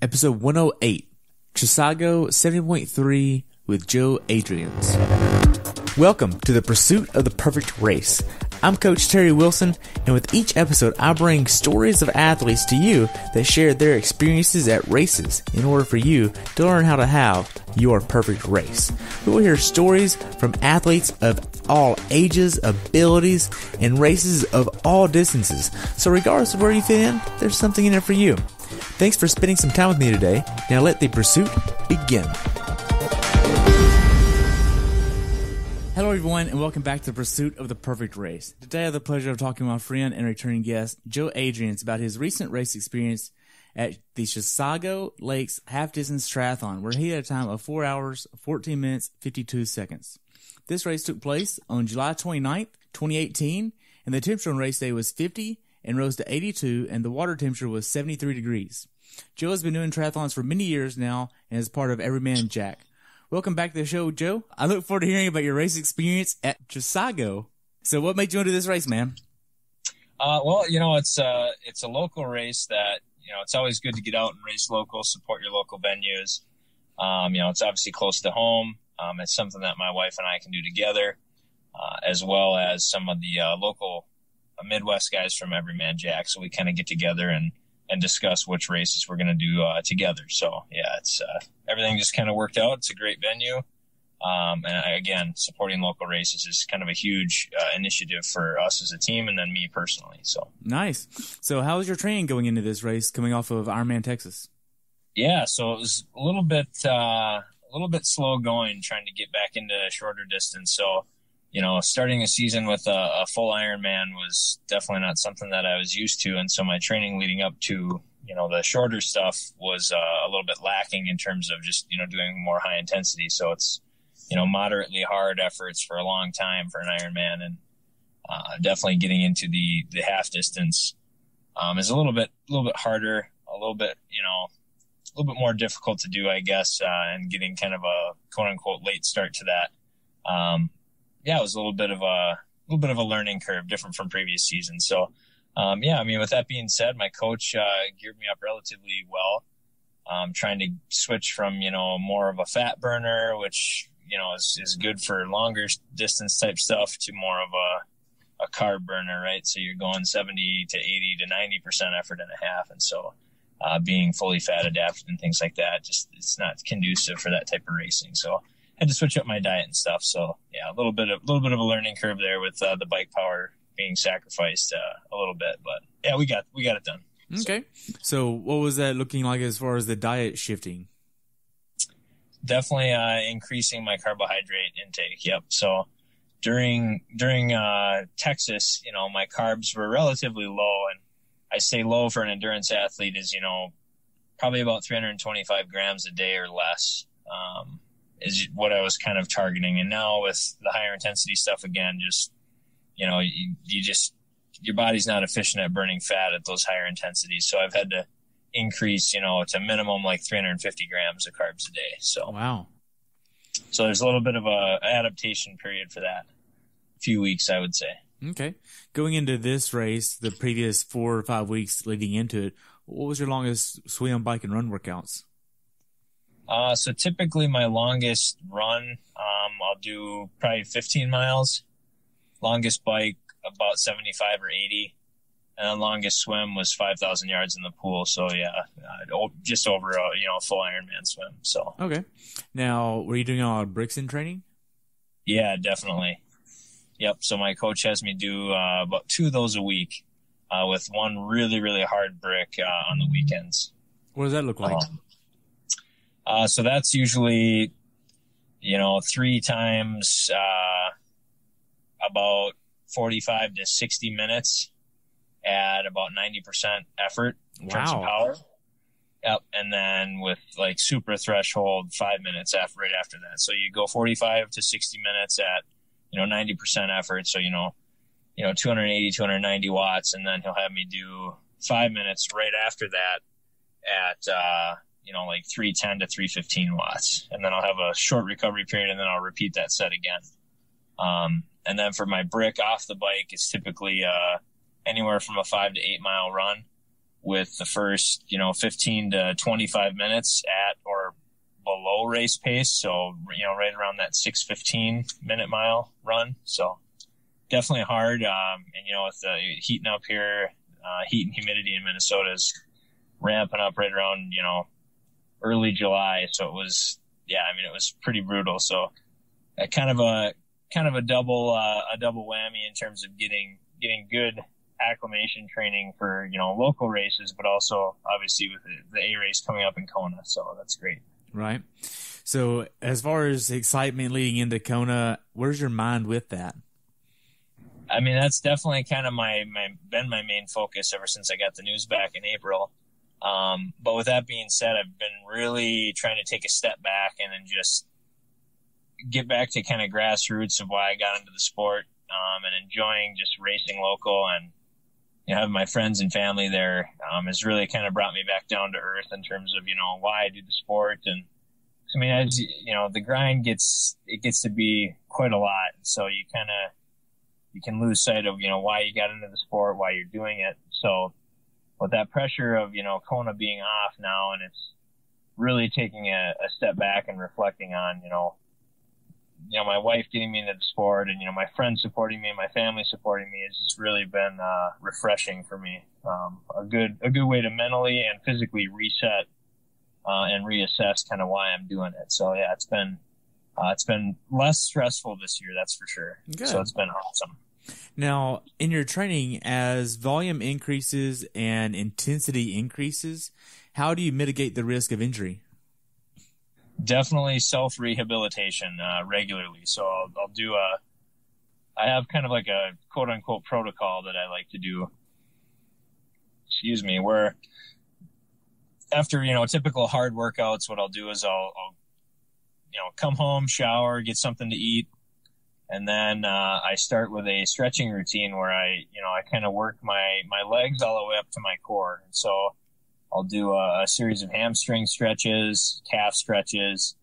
episode 108, Chisago 70.3 with Joe Adrieans. Welcome to the pursuit of the perfect race. I'm Coach Terry Wilson, and with each episode, I bring stories of athletes to you that share their experiences at races in order for you to learn how to have your perfect race. We will hear stories from athletes of all ages, abilities, and races of all distances. So regardless of where you fit in, there's something in it for you. Thanks for spending some time with me today. Now let the pursuit begin. Hello everyone, and welcome back to the pursuit of the perfect race. Today I have the pleasure of talking to my friend and returning guest, Joe Adrians, about his recent race experience at the Chisago Lakes half-distance triathlon, where he had a time of 4 hours, 14 minutes, 52 seconds. This race took place on July 29th, 2018, and the temperature on race day was 50 and rose to 82, and the water temperature was 73 degrees. Joe has been doing triathlons for many years now and is part of Everyman Jack. Welcome back to the show, Joe. I look forward to hearing about your race experience at Chisago. So what made you want to do this race, man? It's a local race that, it's always good to get out and race local, support your local venues. It's obviously close to home. It's something that my wife and I can do together, as well as some of the local Midwest guys from Everyman Jack. So we kind of get together and discuss which races we're going to do together. So, it's everything just kind of worked out. It's a great venue. Again, supporting local races is kind of a huge initiative for us as a team and then me personally. So nice. So how was your training going into this race coming off of Ironman Texas? Yeah, so it was a little bit slow going, trying to get back into shorter distance. So, starting a season with a full Ironman was definitely not something that I was used to. And so my training leading up to, the shorter stuff was a little bit lacking in terms of just, doing more high intensity. So it's, moderately hard efforts for a long time for an Ironman, and definitely getting into the half distance is a little bit harder, a little bit more difficult to do, I guess, and getting kind of a quote unquote late start to that. It was a little bit of a learning curve, different from previous seasons. So, with that being said, my coach geared me up relatively well. Trying to switch from, more of a fat burner, which, is good for longer distance type stuff, to more of a carb burner, right? So you're going 70 to 80 to 90% effort and a half. And so, being fully fat adapted and things like that, it's not conducive for that type of racing. So, had to switch up my diet and stuff. So a little bit of a learning curve there with the bike power being sacrificed a little bit, but we got it done. Okay. So what was that looking like as far as the diet shifting? Definitely increasing my carbohydrate intake. Yep. So during Texas, my carbs were relatively low, and I say low for an endurance athlete is, probably about 325 grams a day or less. Is what I was kind of targeting. And now with the higher intensity stuff, again, just, your body's not efficient at burning fat at those higher intensities. So I've had to increase, to minimum like 350 grams of carbs a day. So, wow. So there's a little bit of a adaptation period for that. A few weeks, I would say. Okay. Going into this race, the previous 4 or 5 weeks leading into it, what was your longest swim, bike, and run workouts? So typically my longest run, I'll do probably 15 miles, longest bike about 75 or 80, and the longest swim was 5,000 yards in the pool. So just over a full Ironman swim. So. Okay. Now, were you doing a lot of bricks in training? Yeah, definitely. Yep. So my coach has me do, about 2 of those a week, with one really, really hard brick, on the weekends. What does that look like? So that's usually, 3 times, about 45 to 60 minutes at about 90% effort in terms of power. Yep. And then with like super threshold, 5 minutes right after that. So you go 45 to 60 minutes at, 90% effort. So, 280, 290 watts. And then he'll have me do 5 minutes right after that at, like 310 to 315 watts. And then I'll have a short recovery period, and then I'll repeat that set again. And then for my brick off the bike, it's typically, anywhere from a 5 to 8 mile run with the first, 15 to 25 minutes at or below race pace. So, right around that 6:15 minute mile run. So definitely hard. And, with the heating up here, heat and humidity in Minnesota is ramping up right around, early July. So it was, it was pretty brutal. So kind of a double whammy in terms of getting good acclimation training for, local races, but also obviously with the A race coming up in KONA. So that's great. Right. So as far as excitement leading into KONA, where's your mind with that? I mean, that's definitely kind of been my main focus ever since I got the news back in April. But with that being said, I've been really trying to take a step back and then just get back to kind of grassroots of why I got into the sport, and enjoying just racing local, and having my friends and family there has really kind of brought me back down to earth in terms of why I do the sport. And I mean, as the grind gets to be quite a lot, so you can lose sight of why you got into the sport, why you're doing it. So with that pressure of KONA being off now, and it's really taking a step back and reflecting on my wife getting me into the sport, and my friends supporting me and my family supporting me has just really been refreshing for me. A good way to mentally and physically reset and reassess kind of why I'm doing it. So yeah, it's been less stressful this year, that's for sure. Good. So it's been awesome. Now, in your training, as volume increases and intensity increases, how do you mitigate the risk of injury? Definitely self-rehabilitation regularly. So I have kind of like a quote unquote protocol that I like to do, where after, typical hard workouts, what I'll do is I'll come home, shower, get something to eat. And then I start with a stretching routine where I kind of work my legs all the way up to my core. And so I'll do a series of hamstring stretches, calf stretches,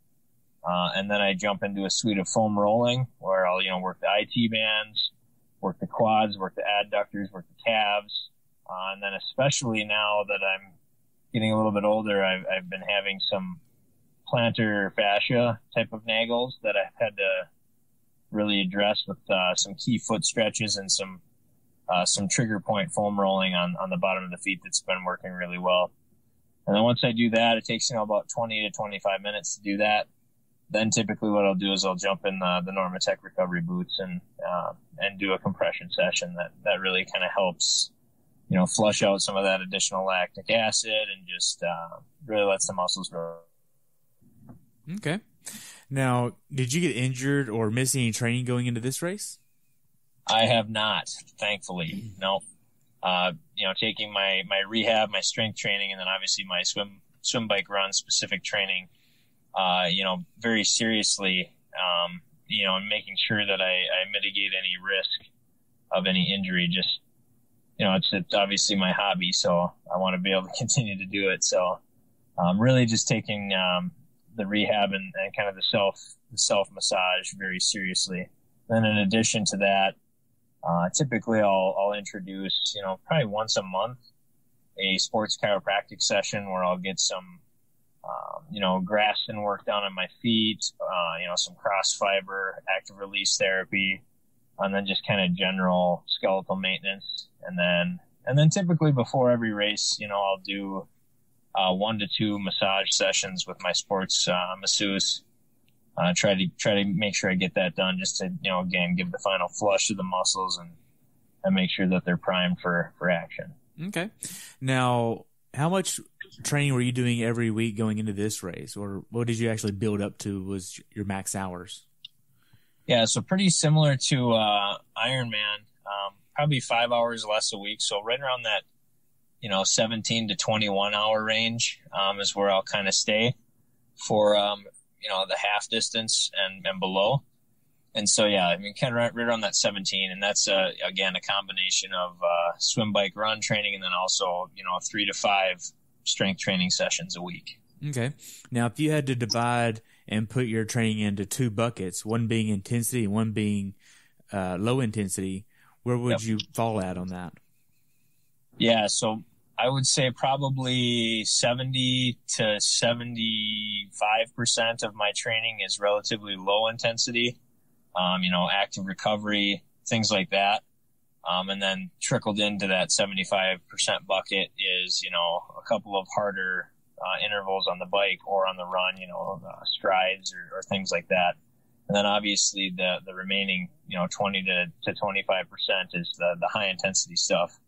and then I jump into a suite of foam rolling where I'll, work the IT bands, work the quads, work the adductors, work the calves. And then especially now that I'm getting a little bit older, I've been having some plantar fascia type of naggles that I've had to really address with some key foot stretches and some trigger point foam rolling on the bottom of the feet that's been working really well. And then once I do that, it takes about 20 to 25 minutes to do that. Then typically what I'll do is I'll jump in the Normatec recovery boots and do a compression session that really kind of helps flush out some of that additional lactic acid and just really lets the muscles grow. Okay. Now, did you get injured or miss any training going into this race? I have not, thankfully. No. Taking my rehab, my strength training, and then obviously my swim bike run specific training, very seriously, and making sure that I mitigate any risk of any injury. Just, it's obviously my hobby, so I want to be able to continue to do it. So, really just taking, the rehab and kind of the self massage very seriously. Then in addition to that, typically I'll introduce, probably once a month, a sports chiropractic session where I'll get some, Graston work down on my feet, some cross fiber, active release therapy, and then just kind of general skeletal maintenance. And then typically before every race, I'll do 1 to 2 massage sessions with my sports masseuse. Try to make sure I get that done just to, again, give the final flush to the muscles and make sure that they're primed for action. Okay. Now, how much training were you doing every week going into this race, or what did you actually build up to was your max hours? Yeah, so pretty similar to Ironman, probably 5 hours less a week. So right around that, 17 to 21 hour range is where I'll kind of stay for, the half distance and below. And so, yeah, I mean, kind of right around that 17. And that's, again, a combination of swim, bike, run training, and then also, 3 to 5 strength training sessions a week. Okay. Now, if you had to divide and put your training into 2 buckets, one being intensity and one being low intensity, where would you fall at on that? Yeah, so I would say probably 70 to 75% of my training is relatively low intensity, active recovery, things like that. And then trickled into that 75% bucket is, a couple of harder intervals on the bike or on the run, strides or things like that. And then obviously the remaining, 20 to 25% is the high intensity stuff,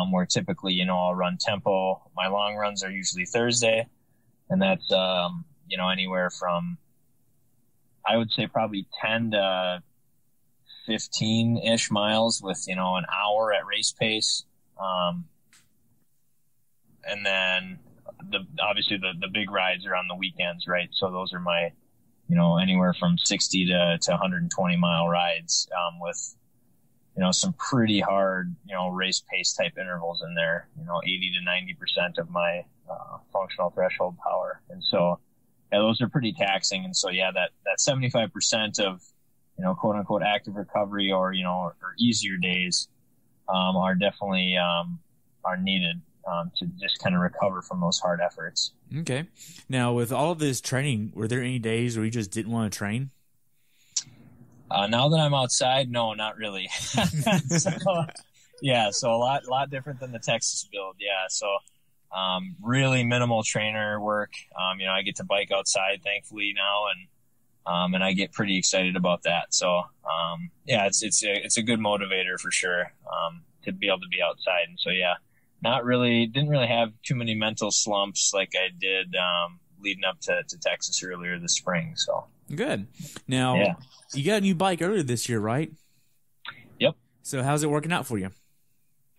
where typically, I'll run tempo. My long runs are usually Thursday, and that's, anywhere from, I would say probably 10 to 15-ish miles with, an hour at race pace. And then obviously the big rides are on the weekends, right? So those are my, anywhere from 60 to 120 mile rides, with, some pretty hard, race pace type intervals in there, 80 to 90% of my, functional threshold power. And so, yeah, those are pretty taxing. And so, yeah, that 75% of, quote unquote active recovery or easier days, are definitely, are needed, to just kind of recover from those hard efforts. Okay. Now, with all of this training, were there any days where you just didn't want to train? Now that I'm outside, no, not really. So a lot different than the Texas build. Yeah. So, really minimal trainer work. I get to bike outside thankfully now, and I get pretty excited about that. So, it's a good motivator for sure, to be able to be outside. And so, yeah, didn't really have too many mental slumps like I did, leading up to Texas earlier this spring. So good. Now, yeah. You got a new bike earlier this year, right? Yep. So how's it working out for you?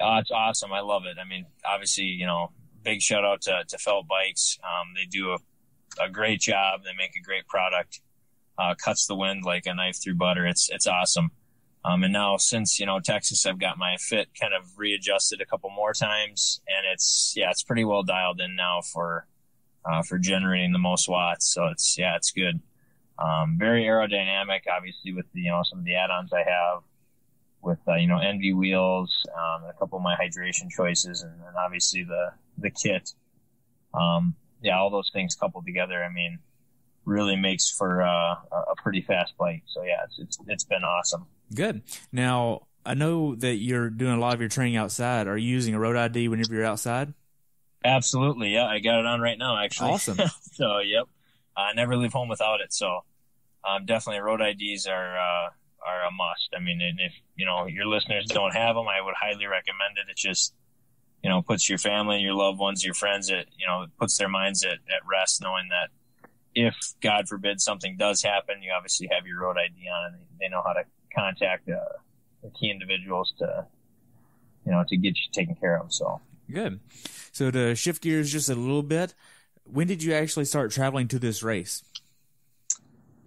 It's awesome. I love it. I mean, obviously, big shout out to Felt Bikes. They do a great job. They make a great product. Cuts the wind like a knife through butter. It's awesome. And now since, Texas, I've got my fit kind of readjusted a couple more times, and it's pretty well dialed in now for generating the most watts. So it's good. Very aerodynamic, obviously, with the, some of the add-ons I have with, Envy wheels, a couple of my hydration choices, and obviously the kit. All those things coupled together, I mean, really makes for a pretty fast bike. So yeah, it's been awesome. Good. Now, I know that you're doing a lot of your training outside. Are you using a road ID whenever you're outside? Absolutely. Yeah. I got it on right now, actually. Awesome. So, yep. I never leave home without it. So, definitely road IDs are a must. I mean, and if, your listeners don't have them, I would highly recommend it. It just, puts your family, your loved ones, your friends it puts their minds at rest, knowing that if God forbid something does happen, you obviously have your road ID on, and they know how to contact the key individuals to get you taken care of. So good. So to shift gears just a little bit, when did you actually start traveling to this race?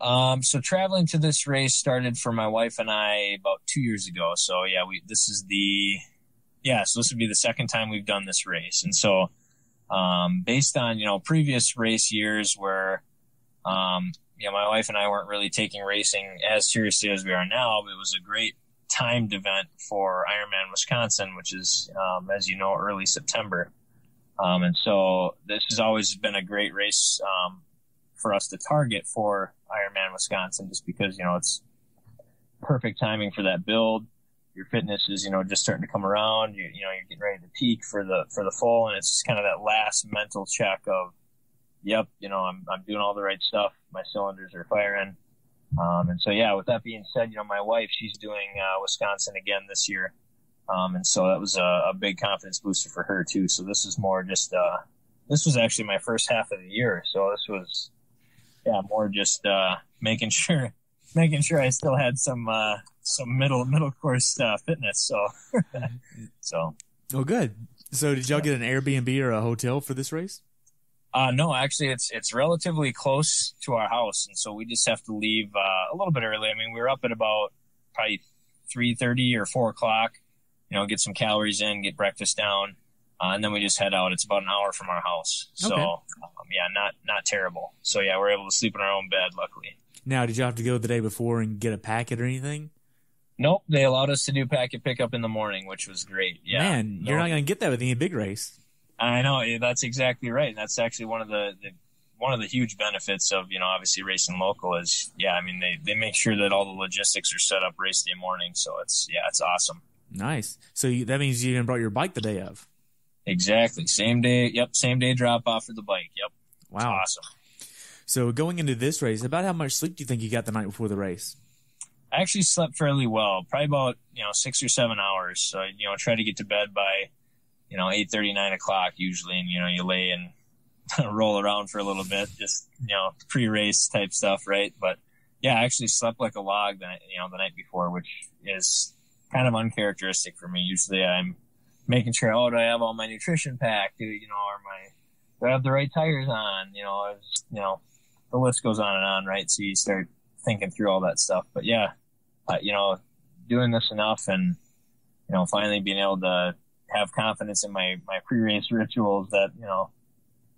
So traveling to this race started for my wife and I about 2 years ago. So yeah, this would be the second time we've done this race. And so, based on, previous race years where, my wife and I weren't really taking racing as seriously as we are now, but it was a great timed event for Ironman Wisconsin, which is, as you know, early September. And so this has always been a great race, for us to target for Ironman Wisconsin, just because, it's perfect timing for that build. Your fitness is, just starting to come around. You're getting ready to peak for the full. And it's kind of that last mental check of, yep, I'm doing all the right stuff. My cylinders are firing. And so, yeah, with that being said, my wife, she's doing, Wisconsin again this year. And so that was a big confidence booster for her too. So this is more just, this was actually my first half of the year. So this was, more just, making sure I still had some middle course, fitness. So, Oh, good. So did y'all get an Airbnb or a hotel for this race? No, actually it's relatively close to our house. And so we just have to leave, a little bit early. I mean, we were up at about probably 3:30 or 4 o'clock, get some calories in, get breakfast down. And then we just head out. It's about an hour from our house. So, okay. Not terrible. So we're able to sleep in our own bed, luckily. Now, did you have to go the day before and get a packet or anything? Nope, they allowed us to do packet pickup in the morning, which was great. Yeah, Man, you're not going to get that with any big race. I know, that's exactly right. That's actually one of the huge benefits of, obviously racing local is, I mean, they make sure that all the logistics are set up race day morning. So it's awesome. Nice. So that means you even brought your bike the day of. Exactly. Same day. Yep. Same day drop off for the bike. Yep. Wow. Awesome. So going into this race, about how much sleep do you think you got the night before the race? I actually slept fairly well, probably about, 6 or 7 hours. So, try to get to bed by, 8:30, 9 o'clock usually. And, you lay and roll around for a little bit, just, pre-race type stuff. Right. But yeah, I actually slept like a log the night before, which is kind of uncharacteristic for me. Usually I'm making sure, do I have all my nutrition packed? Do I have the right tires on? The list goes on and on, right? So you start thinking through all that stuff. But yeah, doing this enough and, finally being able to have confidence in my pre-race rituals that,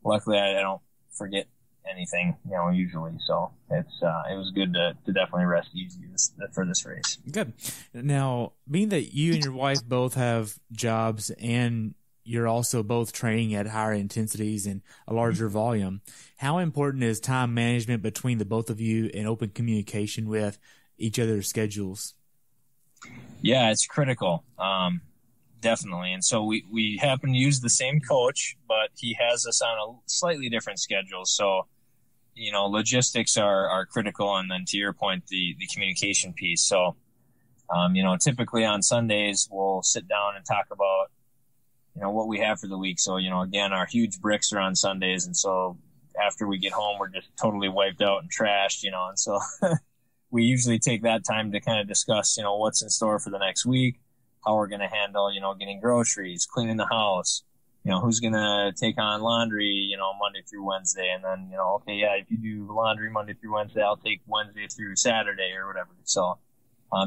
luckily I don't forget anything, usually. So it was good to definitely rest easy for this race. Good. Now, being that you and your wife both have jobs and you're also both training at higher intensities and a larger volume, how important is time management between the both of you and open communication with each other's schedules? Yeah, it's critical. Definitely. And so we happen to use the same coach, but he has us on a slightly different schedule. So, logistics are critical. And then to your point, the communication piece. So, typically on Sundays, we'll sit down and talk about, what we have for the week. So, again, our huge bricks are on Sundays. And so after we get home, we're just totally wiped out and trashed, and so we usually take that time to kind of discuss, what's in store for the next week, how we're going to handle, getting groceries, cleaning the house, who's going to take on laundry, Monday through Wednesday. And then, if you do laundry Monday through Wednesday, I'll take Wednesday through Saturday or whatever. So,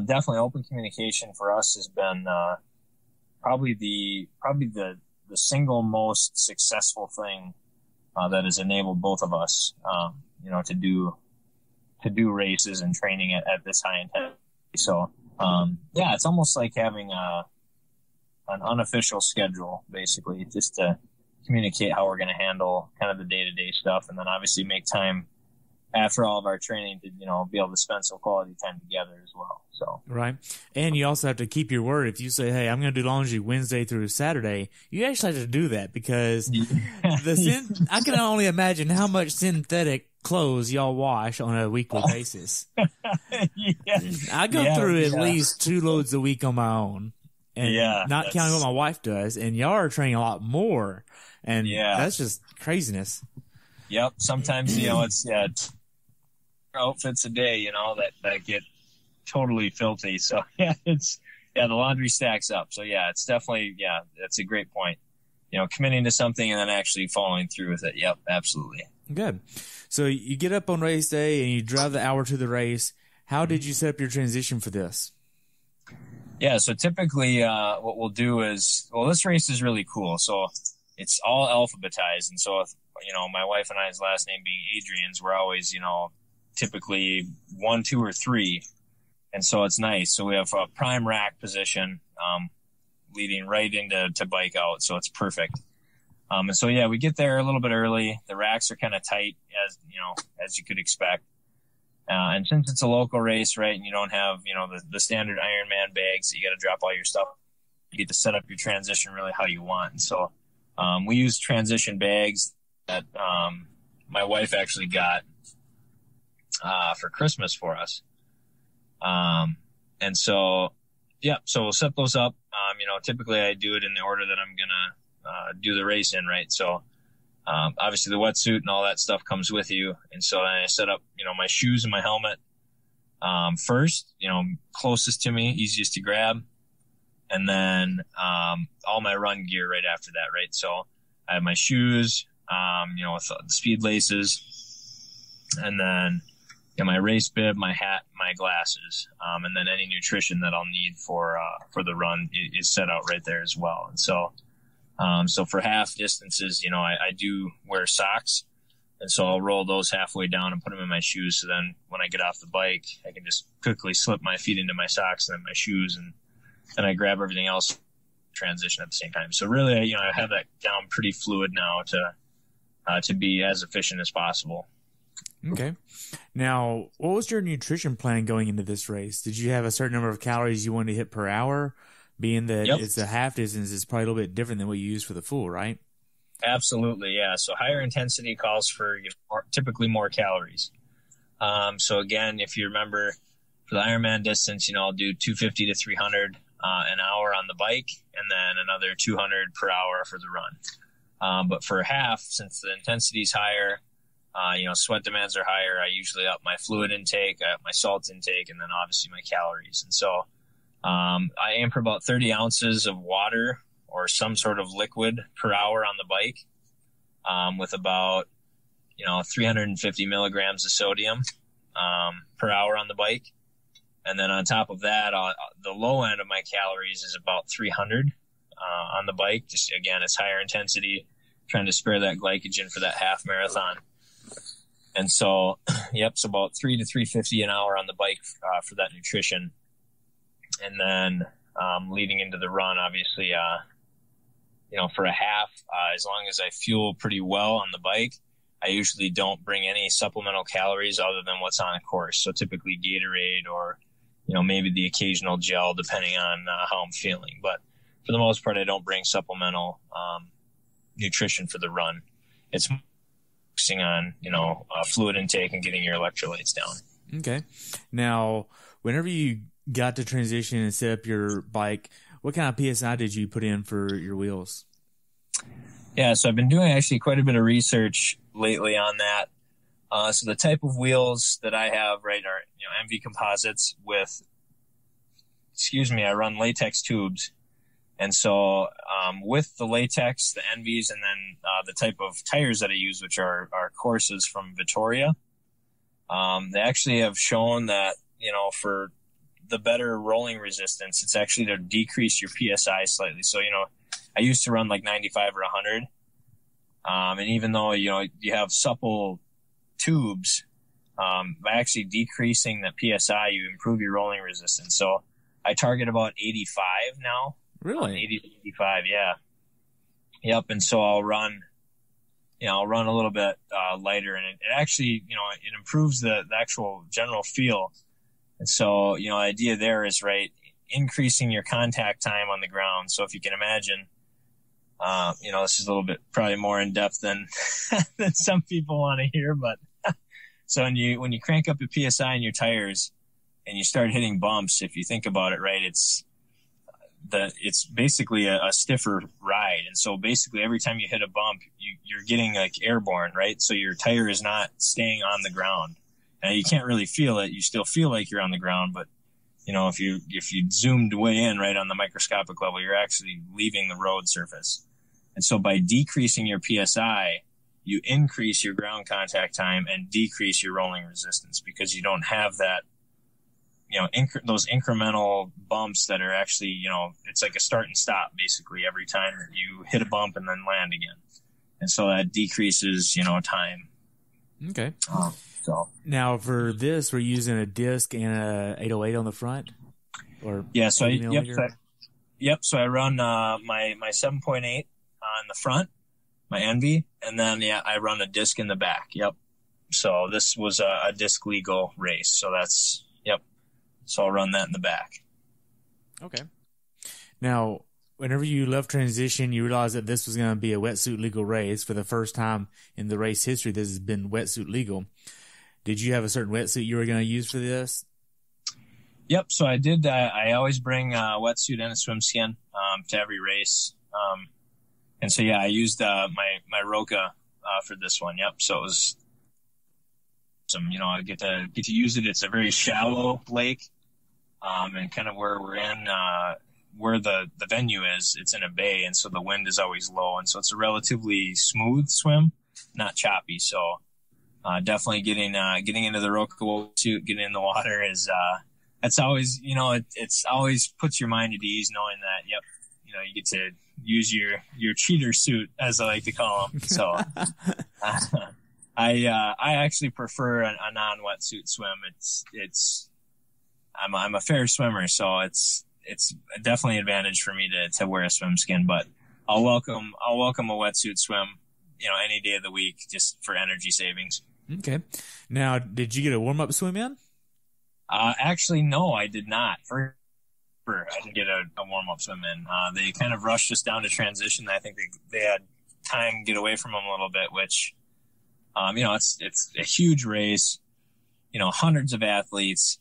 definitely open communication for us has been, probably the single most successful thing, that has enabled both of us, to do races and training at this high intensity. So, it's almost like having an unofficial schedule, basically, just to communicate how we're going to handle kind of the day-to-day stuff, and then obviously make time after all of our training to, be able to spend some quality time together as well. So right. And you also have to keep your word. If you say, hey, I'm going to do laundry Wednesday through Saturday, you actually have to do that because I can only imagine how much synthetic clothes y'all wash on a weekly basis. I go through at least 2 loads a week on my own, and not counting what my wife does. And y'all are training a lot more, and that's just craziness. Yep. Sometimes it's outfits a day, that get totally filthy. So the laundry stacks up. So it's definitely that's a great point. Committing to something and then actually following through with it. Yep, absolutely. Good. So you get up on race day and you drive the hour to the race. How did you set up your transition for this? Yeah, so typically what we'll do is, this race is really cool. So it's all alphabetized. And so, my wife and I's last name being Adrians, we're always, typically 1, 2, or 3. And so it's nice. So we have a prime rack position leading right into bike out. So it's perfect. And so, we get there a little bit early. The racks are kind of tight as you could expect. And since it's a local race, right, and you don't have, the standard Ironman bags that you got to drop all your stuff, you get to set up your transition really how you want. And so we use transition bags that my wife actually got for Christmas for us. And so, so we'll set those up. Typically I do it in the order that I'm going to do the race in, right? So obviously the wetsuit and all that stuff comes with you. And so I set up, my shoes and my helmet first, closest to me, easiest to grab. And then all my run gear right after that, right? So I have my shoes, with the speed laces, and then my race bib, my hat, my glasses, and then any nutrition that I'll need for the run is set out right there as well. And so, so for half distances, I do wear socks, And so I'll roll those halfway down and put them in my shoes. So then when I get off the bike, I can just quickly slip my feet into my socks and then my shoes, and then I grab everything else, transition at the same time. So really, I have that down pretty fluid now to be as efficient as possible. Okay. Now, what was your nutrition plan going into this race? Did you have a certain number of calories you wanted to hit per hour? Being that it's a half distance, it's probably a little bit different than what you use for the full, right? Absolutely, yeah. So higher intensity calls for typically more calories. So again, if you remember, for the Ironman distance, I'll do 250 to 300 an hour on the bike, and then another 200 per hour for the run. But for half, since the intensity is higher, sweat demands are higher, I usually up my fluid intake, I up my salt intake, and then obviously my calories. And so I aim for about 30 ounces of water or some sort of liquid per hour on the bike, with about 350 milligrams of sodium per hour on the bike. And then on top of that, the low end of my calories is about 300 on the bike. Just again, it's higher intensity, trying to spare that glycogen for that half marathon. And so, so about 3 to 350 an hour on the bike for that nutrition. And then leading into the run, obviously, for a half, as long as I fuel pretty well on the bike, I usually don't bring any supplemental calories other than what's on a course. So typically Gatorade or, maybe the occasional gel, depending on how I'm feeling. But for the most part, I don't bring supplemental nutrition for the run. It's focusing on, fluid intake and getting your electrolytes down. Okay. Now, whenever you got to transition and set up your bike, what kind of PSI did you put in for your wheels? Yeah, so I've been doing actually quite a bit of research lately on that. So the type of wheels that I have, right, are MV composites with, I run latex tubes. And so with the latex, the NVs, and then the type of tires that I use, which are Corsas from Vittoria, they actually have shown that, for the better rolling resistance, it's actually to decrease your PSI slightly. So, I used to run like 95 or 100. And even though, you have supple tubes, by actually decreasing the PSI, you improve your rolling resistance. So I target about 85 now. Really? 80 to 85, yeah. Yep. And so I'll run a little bit lighter, and it actually, it improves the actual general feel. And so, the idea there is, right, increasing your contact time on the ground. So if you can imagine, this is a little bit probably more in depth than than some people want to hear, but so when you crank up the PSI in your tires and you start hitting bumps, if you think about it, right, it's basically a stiffer ride. And so basically every time you hit a bump, you're getting like airborne, right? So your tire is not staying on the ground. Now you can't really feel it. You still feel like you're on the ground, but if you zoomed way in right on the microscopic level, you're actually leaving the road surface. And so by decreasing your PSI, you increase your ground contact time and decrease your rolling resistance, because you don't have that, those incremental bumps that are actually, it's like a start and stop basically every time you hit a bump and then land again. And so that decreases, time. Okay. So now for this, we're using a disc and a 808 on the front, or yeah. So So I run my 7.8 on the front, my Envy, and then I run a disc in the back. Yep. So this was a disc legal race. So that's So I'll run that in the back. Okay. Now, whenever you left transition, you realized that this was going to be a wetsuit legal race. For the first time in the race history, this has been wetsuit legal. Did you have a certain wetsuit you were going to use for this? Yep. So I did. I always bring a wetsuit and a swim skin to every race. And so, I used my Roka for this one. Yep. So it was some, I get to use it. It's a very shallow lake. And kind of where we're in, where the venue is, it's in a bay, and so the wind is always low, and so it's a relatively smooth swim, not choppy. So definitely getting into the Roka suit, getting in the water is that's always, it's always puts your mind at ease knowing that you get to use your cheater suit, as I like to call them. So I actually prefer a non-wetsuit swim. I'm a fair swimmer, so it's definitely an advantage for me to wear a swim skin, but I'll welcome a wetsuit swim, any day of the week just for energy savings. Okay. Now, did you get a warm-up swim in? Actually, no, I did not. I didn't get a warm-up swim in. They kind of rushed us down to transition. I think they had time to get away from them a little bit, which, it's a huge race, hundreds of athletes,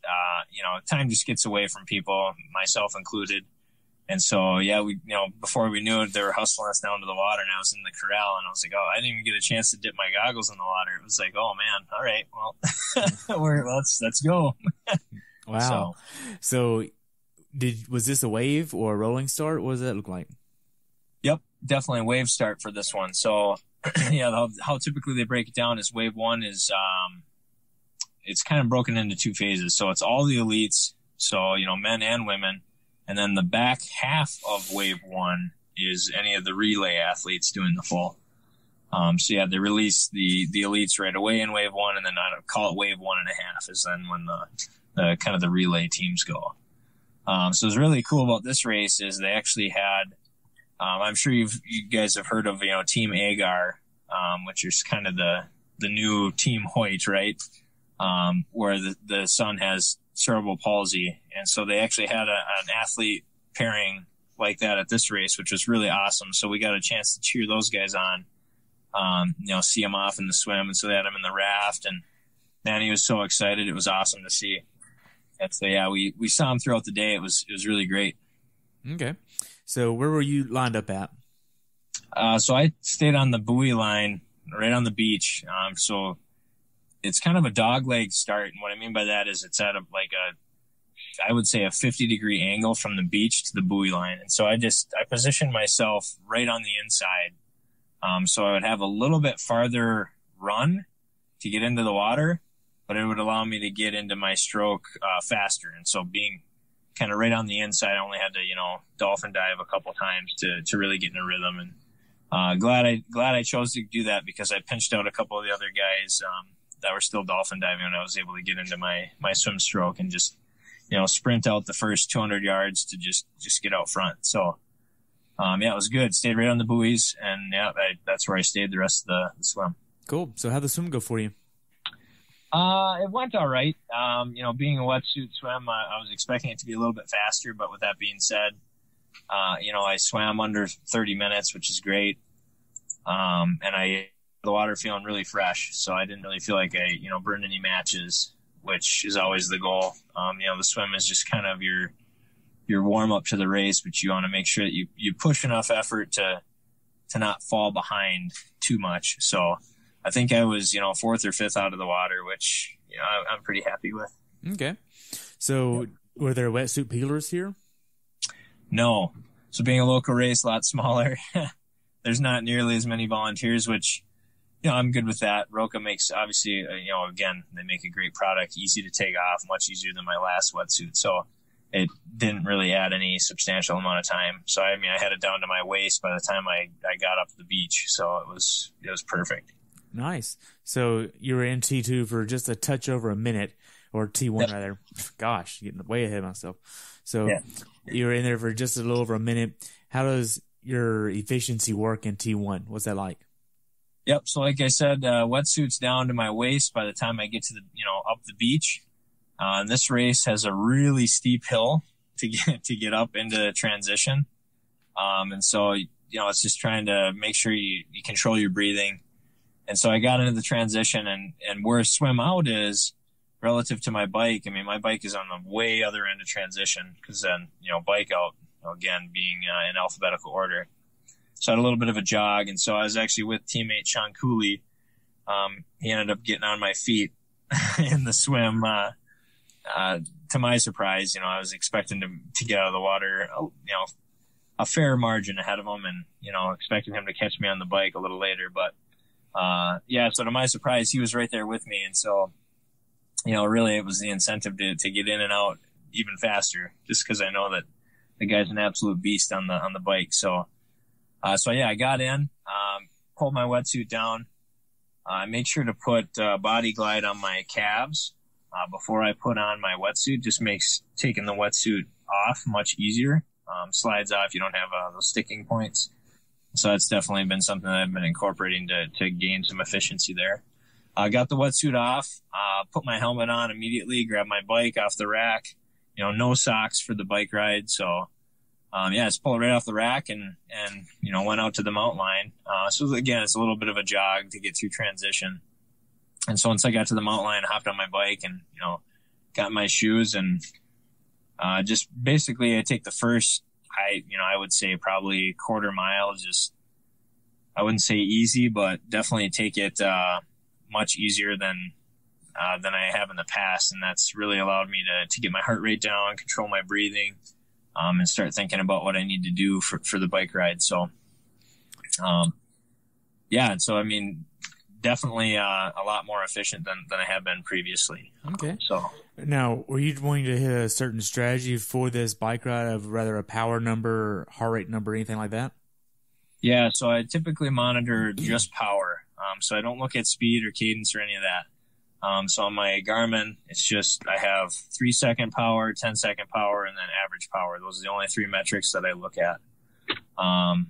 time just gets away from people, myself included. And so, before we knew it, they were hustling us down to the water, and I was in the corral, and I was like, oh, I didn't even get a chance to dip my goggles in the water. It was like, oh man, all right, well, let's go. Wow. So was this a wave or a rolling start? What does that look like? Yep, definitely a wave start for this one. So, how typically they break it down is wave one is, it's kind of broken into two phases. So it's all the elites, so, men and women. And then the back half of wave one is any of the relay athletes doing the full. They release the elites right away in wave one, and then I call it wave 1.5 is then when the kind of the relay teams go. So what's really cool about this race is they actually had, I'm sure you guys have heard of, Team Agar, which is kind of the new Team Hoyt, right? Where the son has cerebral palsy. And so they actually had an athlete pairing like that at this race, which was really awesome. So we got a chance to cheer those guys on, see them off in the swim. And so they had him in the raft, and man, he was so excited. It was awesome to see. And so, we saw him throughout the day. It was really great. Okay. So where were you lined up at? So I stayed on the buoy line right on the beach. So it's kind of a dog leg start. And what I mean by that is it's at I would say a 50-degree angle from the beach to the buoy line. And so I positioned myself right on the inside. So I would have a little bit farther run to get into the water, but it would allow me to get into my stroke faster. And so being kind of right on the inside, I only had to, dolphin dive a couple times to really get in a rhythm. And glad I chose to do that, because I pinched out a couple of the other guys that were still dolphin diving, and I was able to get into my swim stroke and just, sprint out the first 200 yards to just get out front. So, it was good. Stayed right on the buoys, and that's where I stayed the rest of the swim. Cool. So how'd the swim go for you? It went all right. Being a wetsuit swim, I was expecting it to be a little bit faster, but with that being said, I swam under 30 minutes, which is great. And the water feeling really fresh. So I didn't really feel like I, burned any matches, which is always the goal. The swim is just kind of your warm up to the race, but you want to make sure that you push enough effort to not fall behind too much. So I think I was, 4th or 5th out of the water, which, I'm pretty happy with. Okay. So were there wetsuit peelers here? No. So being a local race, a lot smaller, there's not nearly as many volunteers, which, I'm good with that. Roka makes, obviously, again, they make a great product, easy to take off, much easier than my last wetsuit. So it didn't really add any substantial amount of time. So, I had it down to my waist by the time I got up to the beach. So it was perfect. Nice. So you were in T2 for just a touch over a minute, or T1 rather. Gosh, getting way ahead of myself. So you were in there for just a little over a minute. How does your efficiency work in T1? What's that like? Yep. So like I said, wetsuit's down to my waist by the time I get to the, up the beach. And this race has a really steep hill to get up into the transition. And so, it's just trying to make sure you control your breathing. And so I got into the transition, and where swim out is relative to my bike. My bike is on the way other end of transition, because then, bike out, again, being in alphabetical order. So I had a little bit of a jog. And so I was actually with teammate Sean Cooley. He ended up getting on my feet in the swim. To my surprise, I was expecting to get out of the water, a fair margin ahead of him, and, expecting him to catch me on the bike a little later. But, so to my surprise, he was right there with me. And so, really it was the incentive to get in and out even faster, just because I know that the guy's an absolute beast on the bike. So I got in, pulled my wetsuit down, I make sure to put Body Glide on my calves before I put on my wetsuit. Just makes taking the wetsuit off much easier. Slides off. You don't have those sticking points. So that's definitely been something that I've been incorporating to gain some efficiency there. I got the wetsuit off, put my helmet on immediately, grabbed my bike off the rack, no socks for the bike ride. So, just pull it right off the rack and went out to the mountain line. So again, it's a little bit of a jog to get through transition. And so once I got to the mountain line, I hopped on my bike and, got my shoes and, just basically I take the first, I would say probably quarter mile, just, I wouldn't say easy, but definitely take it, much easier than I have in the past. And that's really allowed me to get my heart rate down, control my breathing, and start thinking about what I need to do for the bike ride. So, and so, I mean, definitely, a lot more efficient than I have been previously. Okay. So now, were you wanting to hit a certain strategy for this bike ride of rather a power number, heart rate number, anything like that? Yeah. So I typically monitor just power. So I don't look at speed or cadence or any of that. So on my Garmin, it's just, I have 3-second power, 10-second power, and then average power. Those are the only 3 metrics that I look at. And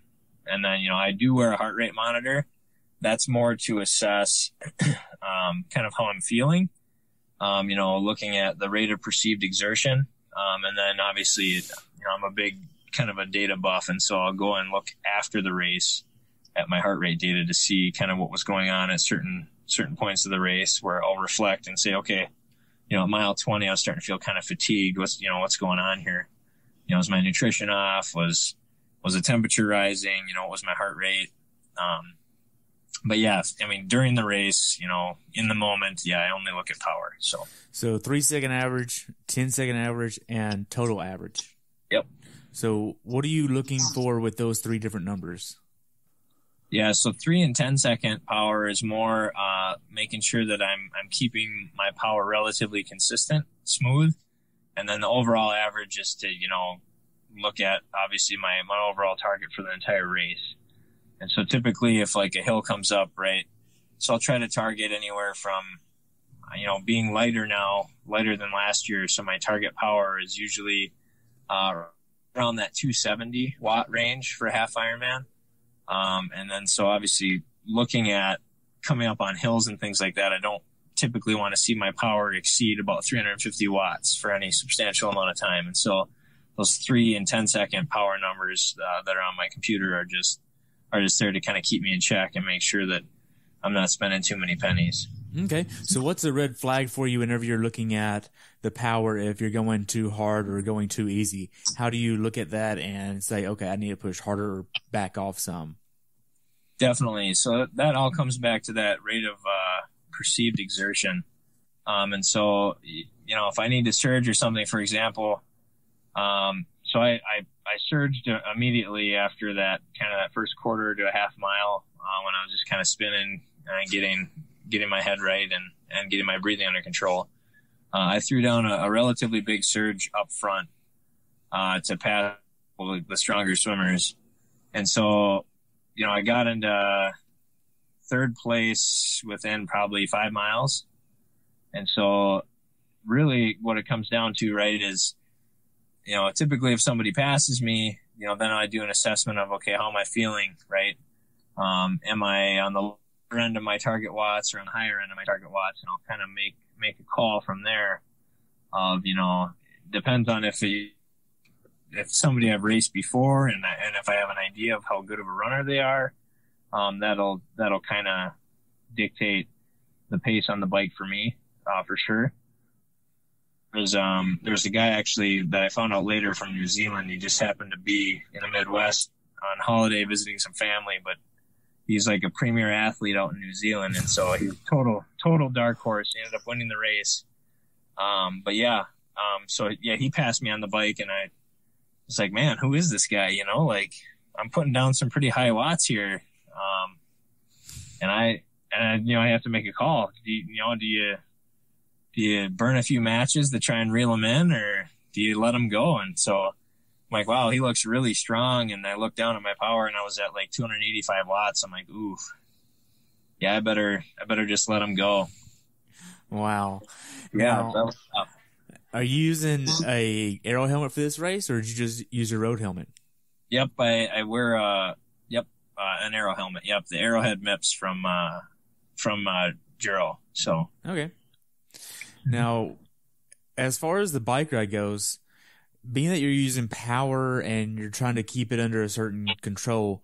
then, I do wear a heart rate monitor. That's more to assess, kind of how I'm feeling. Looking at the rate of perceived exertion. And then obviously, I'm a big kind of a data buff. And so I'll go and look after the race at my heart rate data to see kind of what was going on at certain points of the race, where I'll reflect and say, okay, at mile 20, I was starting to feel kind of fatigued. What's going on here? Was my nutrition off? Was the temperature rising? What was my heart rate? But yeah, I mean, during the race, in the moment, I only look at power. So 3-second average, 10-second average, and total average. Yep. So what are you looking for with those 3 different numbers? Yeah, so 3 and 10-second power is more making sure that I'm keeping my power relatively consistent, smooth, and then the overall average is to look at obviously my overall target for the entire race. And so typically, if like a hill comes up, right, so I'll try to target anywhere from being lighter than last year. So my target power is usually around that 270 watt range for a half Ironman. And then, so obviously looking at coming up on hills and things like that, I don't typically want to see my power exceed about 350 watts for any substantial amount of time. And so those 3 and 10-second power numbers that are on my computer are just there to kind of keep me in check and make sure that I'm not spending too many pennies. Okay. So what's a red flag for you whenever you're looking at the power, if you're going too hard or going too easy? How do you look at that and say, okay, I need to push harder or back off some? Definitely. So that all comes back to that rate of perceived exertion. And so, if I need to surge or something, for example, so I surged immediately after that first quarter to a half mile when I was just kind of spinning and getting my head right and getting my breathing under control. I threw down a relatively big surge up front to pass the stronger swimmers. And so, I got into 3rd place within probably 5 miles. And so really what it comes down to, right, is, typically if somebody passes me, then I do an assessment of, okay, how am I feeling, right? Am I on the lower end of my target watts or on the higher end of my target watts? And I'll kind of make a call from there of, depends on if somebody I've raced before and if I have an idea of how good of a runner they are, that'll kind of dictate the pace on the bike for me, for sure. There's a guy actually that I found out later from New Zealand. He just happened to be in the Midwest on holiday visiting some family, but he's like a premier athlete out in New Zealand. And so he's total dark horse. He ended up winning the race. So he passed me on the bike and I was like, man, who is this guy? I'm putting down some pretty high watts here. And I have to make a call. Do you burn a few matches to try and reel him in, or do you let him go? And so I'm like, wow, he looks really strong. And I looked down at my power and I was at like 285 watts. I'm like, oof. I better just let him go. Wow. Yeah. Now, That was tough. are you using a aero helmet for this race, or did you just use your road helmet? Yep. I wear, an aero helmet. Yep. The Arrowhead MIPS from Giro. So. Okay. Now, as far as the bike ride goes, being that you're using power and you're trying to keep it under a certain control,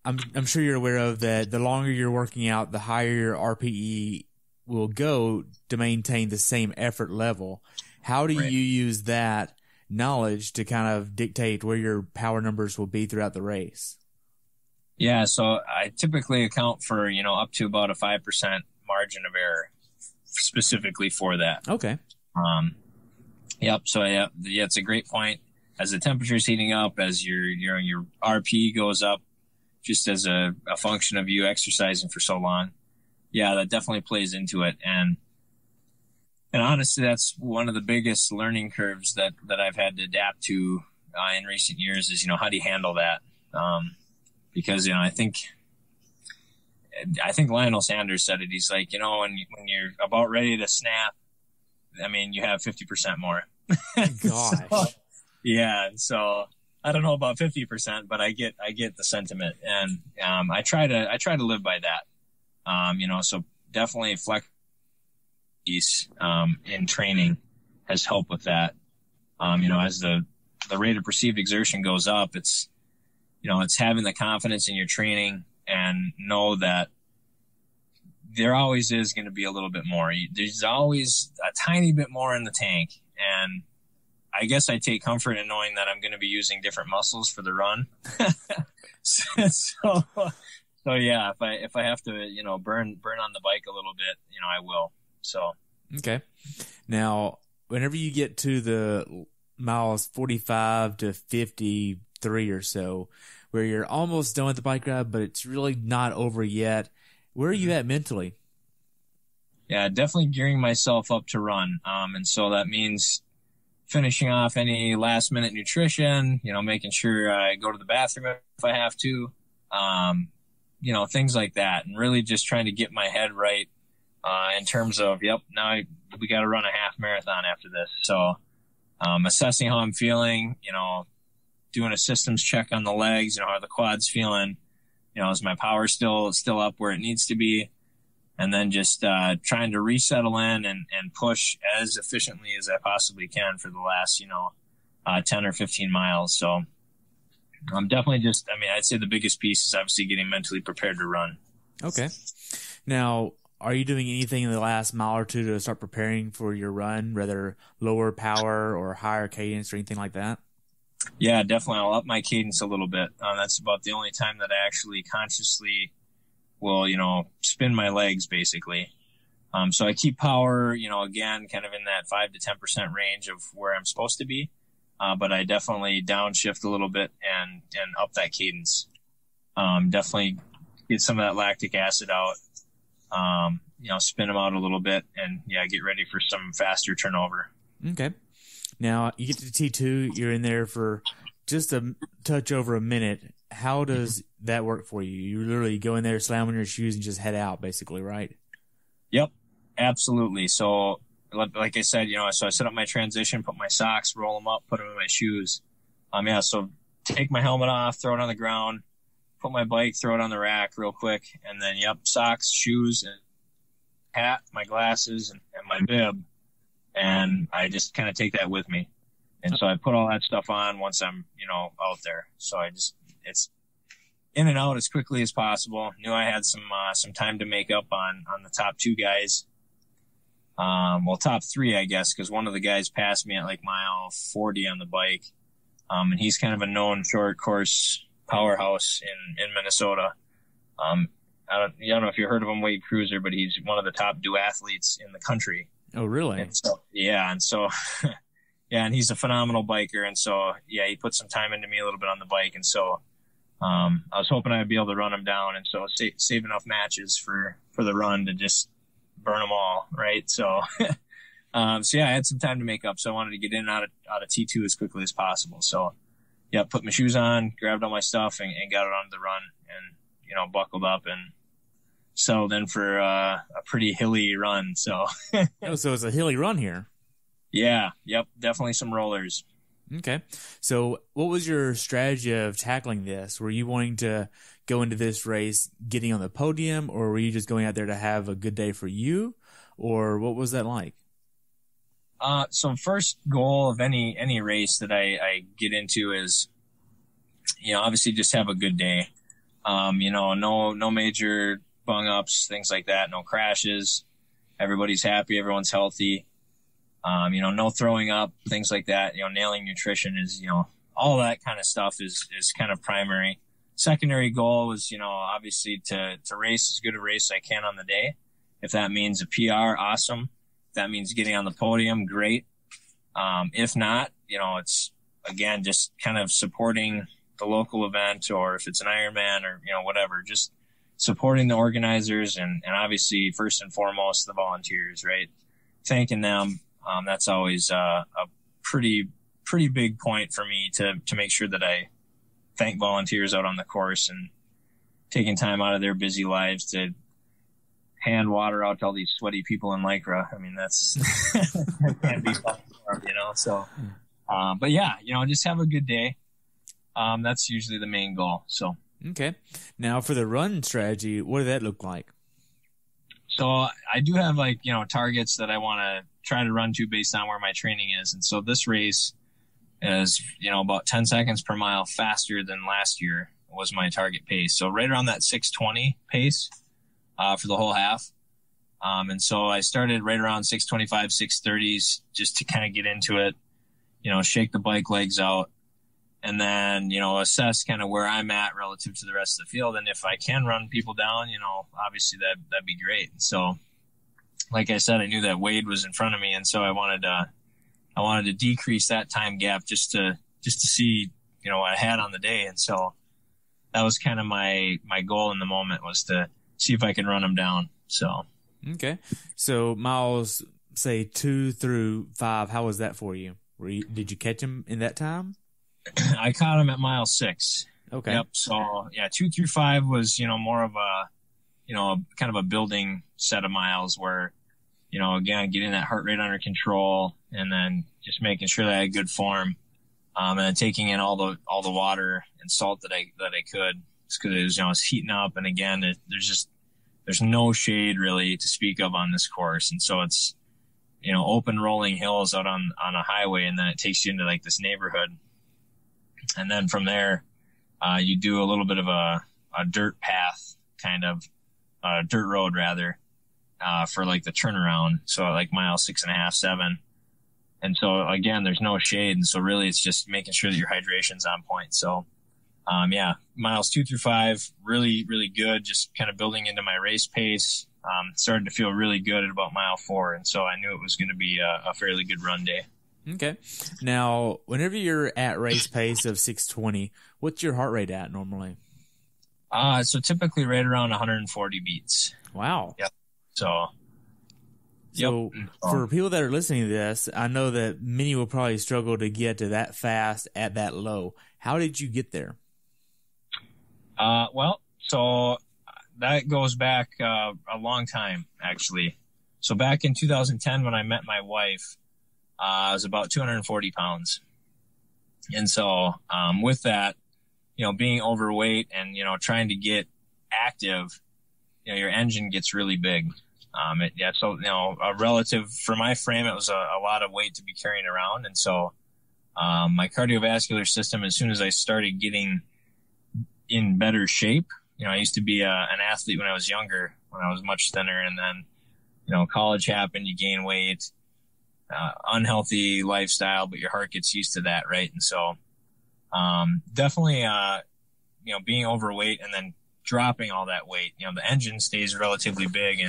I'm sure you're aware of that the longer you're working out, the higher your RPE will go to maintain the same effort level. How do you use that knowledge to kind of dictate where your power numbers will be throughout the race? Yeah, so I typically account for, up to about a 5% margin of error specifically for that. Okay. Yep. So yeah, it's a great point. As the temperature is heating up, as your RP goes up, just as a function of you exercising for so long. Yeah, that definitely plays into it. And honestly, that's one of the biggest learning curves that I've had to adapt to in recent years is, how do you handle that? Because, I think Lionel Sanders said it. He's like, when you're about ready to snap, you have 50% more. Gosh. So, yeah. So I don't know about 50%, but I get the sentiment, and I try to live by that. So definitely flex in training has helped with that. As the rate of perceived exertion goes up, it's having the confidence in your training and know that there always is going to be a little bit more. There's always a tiny bit more in the tank. And I guess I take comfort in knowing that I'm going to be using different muscles for the run. so yeah, if I have to, burn on the bike a little bit, I will. So. Okay. Now, whenever you get to the miles 45 to 53 or so, where you're almost done with the bike ride, but it's really not over yet, where are you at mentally? Yeah, definitely gearing myself up to run. And so that means finishing off any last minute nutrition, making sure I go to the bathroom if I have to, things like that. And really just trying to get my head right, in terms of, now we got to run a half marathon after this. So, assessing how I'm feeling, doing a systems check on the legs, how are the quads feeling, is my power still up where it needs to be? And then just trying to resettle in and push as efficiently as I possibly can for the last, 10 or 15 miles. So I'm definitely I'd say the biggest piece is obviously getting mentally prepared to run. Okay. Now, are you doing anything in the last mile or two to start preparing for your run, whether lower power or higher cadence or anything like that? Yeah, definitely. I'll up my cadence a little bit. That's about the only time that I actually consciously will, spin my legs basically. So I keep power, again, kind of in that 5 to 10% range of where I'm supposed to be. But I definitely downshift a little bit and up that cadence. Definitely get some of that lactic acid out, spin them out a little bit and get ready for some faster turnover. Okay. Now you get to T2, you're in there for just a touch over a minute. How does that work for you? You literally go in there, slam on your shoes and just head out basically, right? Yep, absolutely. So like I said, so I set up my transition, put my socks, roll them up, put them in my shoes. So take my helmet off, throw it on the ground, put my bike, throw it on the rack real quick. And then, socks, shoes, and hat, my glasses, and my bib. And I just kind of take that with me. And so I put all that stuff on once I'm, out there. So it's in and out as quickly as possible. Knew I had some time to make up on the top two guys. Top three, I guess, because one of the guys passed me at like mile 40 on the bike. And he's kind of a known short course powerhouse in Minnesota. I don't know if you heard of him, Wade Cruiser, but he's one of the top duathletes in the country. Oh, really? And he's a phenomenal biker. And so, he put some time into me a little bit on the bike. And so, I was hoping I'd be able to run him down. And so save enough matches for the run to just burn them all. Right. So, I had some time to make up. So I wanted to get in and out of T2 as quickly as possible. So, put my shoes on, grabbed all my stuff and got it onto the run and, buckled up and settled in for a pretty hilly run. So, oh, so it's a hilly run here. Yeah. Yep. Definitely some rollers. Okay. So what was your strategy of tackling this? Were you wanting to go into this race getting on the podium, or were you just going out there to have a good day for you, or what was that like? So first goal of any race that I get into is, obviously just have a good day. No major bung ups, things like that. No crashes. Everybody's happy. Everyone's healthy. No throwing up, things like that. Nailing nutrition is, all that kind of stuff is kind of primary. Secondary goal was, obviously to race as good a race as I can on the day. If that means a PR, awesome. If that means getting on the podium, great. If not, it's again, just kind of supporting the local event, or if it's an Ironman or, whatever, just supporting the organizers and obviously first and foremost, the volunteers, right? Thanking them. That's always a pretty big point for me to make sure that I thank volunteers out on the course and taking time out of their busy lives to hand water out to all these sweaty people in Lycra. I mean, that's, that can't be fun for them, so, but yeah, just have a good day. That's usually the main goal. So, okay. Now for the run strategy, what did that look like? So I do have targets that I want to try to run to based on where my training is. And so this race is, about 10 seconds per mile faster than last year was my target pace. So right around that 6:20 pace, for the whole half. And so I started right around 6:25, 6:30s just to kind of get into it, shake the bike legs out and then, assess kind of where I'm at relative to the rest of the field. And if I can run people down, obviously that'd be great. And so, like I said, I knew that Wade was in front of me. And so I wanted to decrease that time gap just to see, what I had on the day. And so that was kind of my goal in the moment, was to see if I could run them down. So, okay. So miles, say 2 through 5, how was that for you? Did you catch him in that time? I caught him at mile 6. Okay. Yep. So yeah, 2 through 5 was, more of a, kind of a building set of miles where, again, getting that heart rate under control and then just making sure that I had good form. And then taking in all the water and salt that I could, just because it was, it's heating up. And again, there's no shade really to speak of on this course. And so it's, open rolling hills out on a highway. And then it takes you into like this neighborhood. And then from there, you do a little bit of a dirt path, kind of dirt road rather, for like the turnaround. So like mile 6.5, 7. And so again, there's no shade. And so really it's just making sure that your hydration's on point. So, miles 2 through 5, really, really good. Just kind of building into my race pace. Started to feel really good at about mile 4. And so I knew it was going to be a fairly good run day. Okay. Now, whenever you're at race pace of 6:20, what's your heart rate at normally? So typically right around 140 beats. Wow. Yep. So for people that are listening to this, I know that many will probably struggle to get to that fast at that low. How did you get there? So that goes back a long time, actually. So back in 2010, when I met my wife, I was about 240 pounds. And so with that, being overweight and, trying to get active, your engine gets really big. So, a relative for my frame, it was a lot of weight to be carrying around. And so, my cardiovascular system, as soon as I started getting in better shape, I used to be an athlete when I was younger, when I was much thinner. And then, college happened, you gain weight, unhealthy lifestyle, but your heart gets used to that. Right. And so, definitely, being overweight and then dropping all that weight, the engine stays relatively big.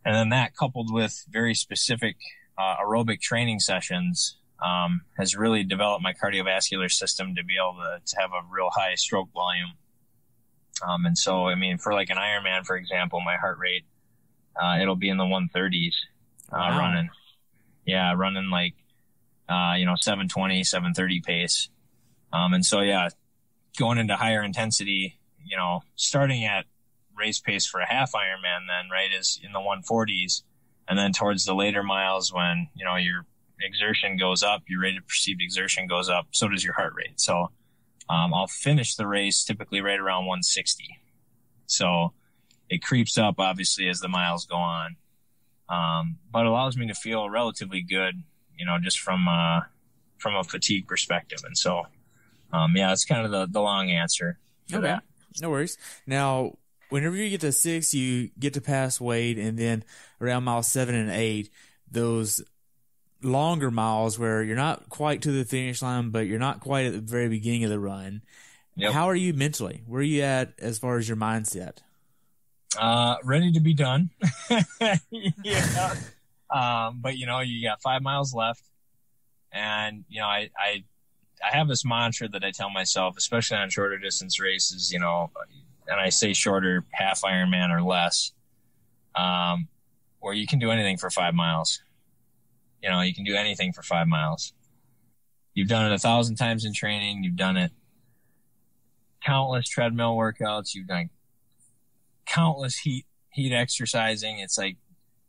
And then that coupled with very specific aerobic training sessions has really developed my cardiovascular system to be able to have a real high stroke volume. And so, for like an Ironman, for example, my heart rate, it'll be in the 130s running. Yeah, running like, 720, 730 pace. And so, yeah, going into higher intensity, starting at race pace for a half Ironman then, right, is in the 140s. And then towards the later miles when, your exertion goes up, your rate of perceived exertion goes up, so does your heart rate. So I'll finish the race typically right around 160. So it creeps up, obviously, as the miles go on. But allows me to feel relatively good, just from a fatigue perspective. And so, it's kind of the long answer for that. No worries. Now, whenever you get to 6, you get to pass Wade, and then around mile 7 and 8, those longer miles where you're not quite to the finish line, but you're not quite at the very beginning of the run. Yep. How are you mentally? Where are you at as far as your mindset? Ready to be done. Yeah. But you got 5 miles left, and I have this mantra that I tell myself, especially on shorter distance races, and I say shorter, half Ironman or less, where you can do anything for 5 miles. You can do anything for 5 miles. You've done it 1,000 times in training. You've done it countless treadmill workouts. You've done countless heat exercising. It's like,